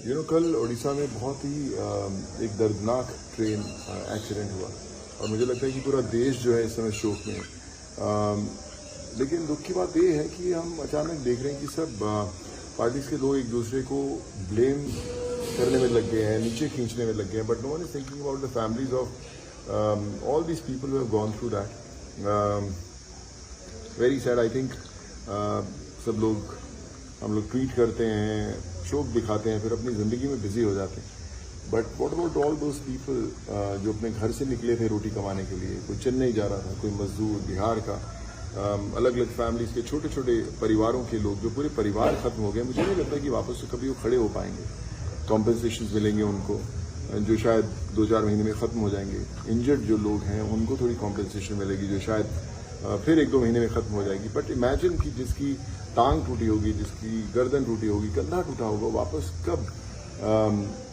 कल उड़ीसा में बहुत ही एक दर्दनाक ट्रेन एक्सीडेंट हुआ और मुझे लगता है कि पूरा देश जो है इस समय शोक में है। लेकिन दुख की बात ये है कि हम अचानक देख रहे हैं कि सब पार्टीज के लोग एक दूसरे को ब्लेम करने में लग गए हैं, नीचे खींचने में लग गए हैं, but no one is thinking about the families of all these people who have gone through that. Very sad. I think हम लोग ट्वीट करते हैं, शोक दिखाते हैं, फिर अपनी ज़िंदगी में बिजी हो जाते हैं। But what about all those people जो अपने घर से निकले थे रोटी कमाने के लिए? कोई चेन्नई जा रहा था, कोई मजदूर बिहार का, अलग अलग फैमिलीज के छोटे छोटे परिवारों के लोग, जो पूरे परिवार खत्म हो गए। मुझे नहीं लगता कि वापस से कभी वो खड़े हो पाएंगे। कॉम्पेंसेशन मिलेंगे उनको जो शायद 2-4 महीने में ख़त्म हो जाएंगे। इंजर्ड जो लोग हैं उनको थोड़ी कॉम्पेंसेशन मिलेगी जो शायद फिर 1-2 महीने में ख़त्म हो जाएगी। बट इमेजिन कि जिसकी टांग टूटी होगी, जिसकी गर्दन टूटी होगी, कंधा टूटा होगा, वापस कब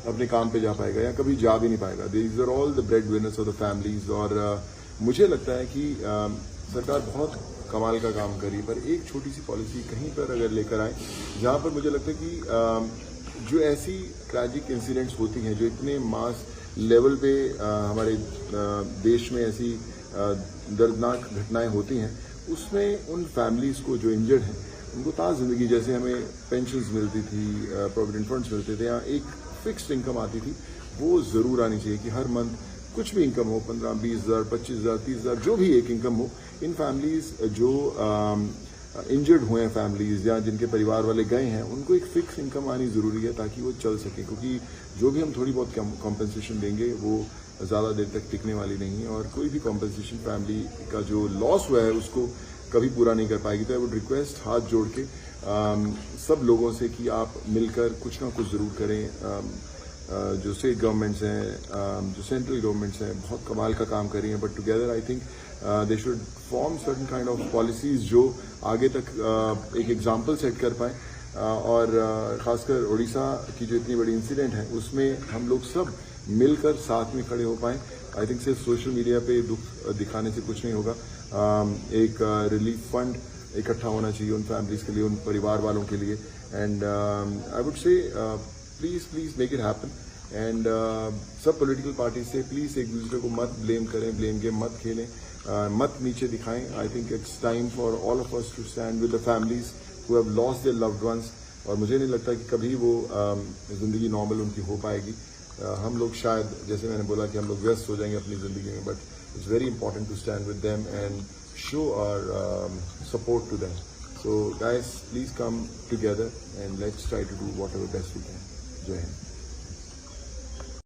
अपने काम पे जा पाएगा या कभी जा भी नहीं पाएगा। These are all the breadwinners of the families. और मुझे लगता है कि सरकार बहुत कमाल का काम करी, पर एक छोटी सी पॉलिसी कहीं पर अगर लेकर आए जहाँ पर मुझे लगता है कि जो ऐसी ट्रैजिक इंसिडेंट्स होती हैं, जो इतने मास लेवल पे हमारे देश में ऐसी दर्दनाक घटनाएं होती हैं, उसमें उन फैमिलीज़ को जो इंजर्ड हैं उनको ताज़ ज़िंदगी, जैसे हमें पेंशन्स मिलती थी, प्रोविडेंट फंड्स मिलते थे, या एक फिक्स्ड इनकम आती थी, वो ज़रूर आनी चाहिए कि हर मंथ कुछ भी इनकम हो, 15-20 हज़ार, 25 हज़ार, 30 हज़ार, जो भी एक इनकम हो, इन फैमिलीज़ जो इंजर्ड हुए हैं फैमिलीज़ या जिनके परिवार वाले गए हैं, उनको एक फिक्स इनकम आनी ज़रूरी है ताकि वो चल सके। क्योंकि जो भी हम थोड़ी बहुत कॉम्पेंसेशन देंगे वो ज़्यादा देर तक टिकने वाली नहीं है, और कोई भी कॉम्पेंसेशन फैमिली का जो लॉस हुआ है उसको कभी पूरा नहीं कर पाएगी। तो आई वुड रिक्वेस्ट हाथ जोड़ के सब लोगों से कि आप मिलकर कुछ ना कुछ ज़रूर करें। जो स्टेट गवर्नमेंट्स हैं, जो सेंट्रल गवर्नमेंट्स हैं, बहुत कमाल का काम कर रही हैं, but together I think they should form certain kind of policies जो आगे तक एक एग्जाम्पल सेट कर पाएँ। और ख़ासकर उड़ीसा की जो इतनी बड़ी इंसिडेंट है उसमें हम लोग सब मिलकर साथ में खड़े हो पाएँ। आई थिंक सिर्फ सोशल मीडिया पे दुख दिखाने से कुछ नहीं होगा। एक रिलीफ फंड इकट्ठा होना चाहिए उन फैमिलीज़ के लिए, उन परिवार वालों के लिए। And I would say please make it happen. And सब पॉलिटिकल पार्टी से प्लीज़ एक दूसरे को मत ब्लेम करें, ब्लेम गेम मत खेलें, मत नीचे दिखाएं। I think it's time for all of us to stand with the families who have lost their loved ones. और मुझे नहीं लगता कि कभी वो ज़िंदगी नॉर्मल उनकी हो पाएगी। हम लोग शायद, जैसे मैंने बोला, कि हम लोग व्यस्त हो जाएंगे अपनी ज़िंदगी में, but it's very important to stand with them and show our support to them. So guys, please come together and let's try to do whatever best we can. Jai Hind.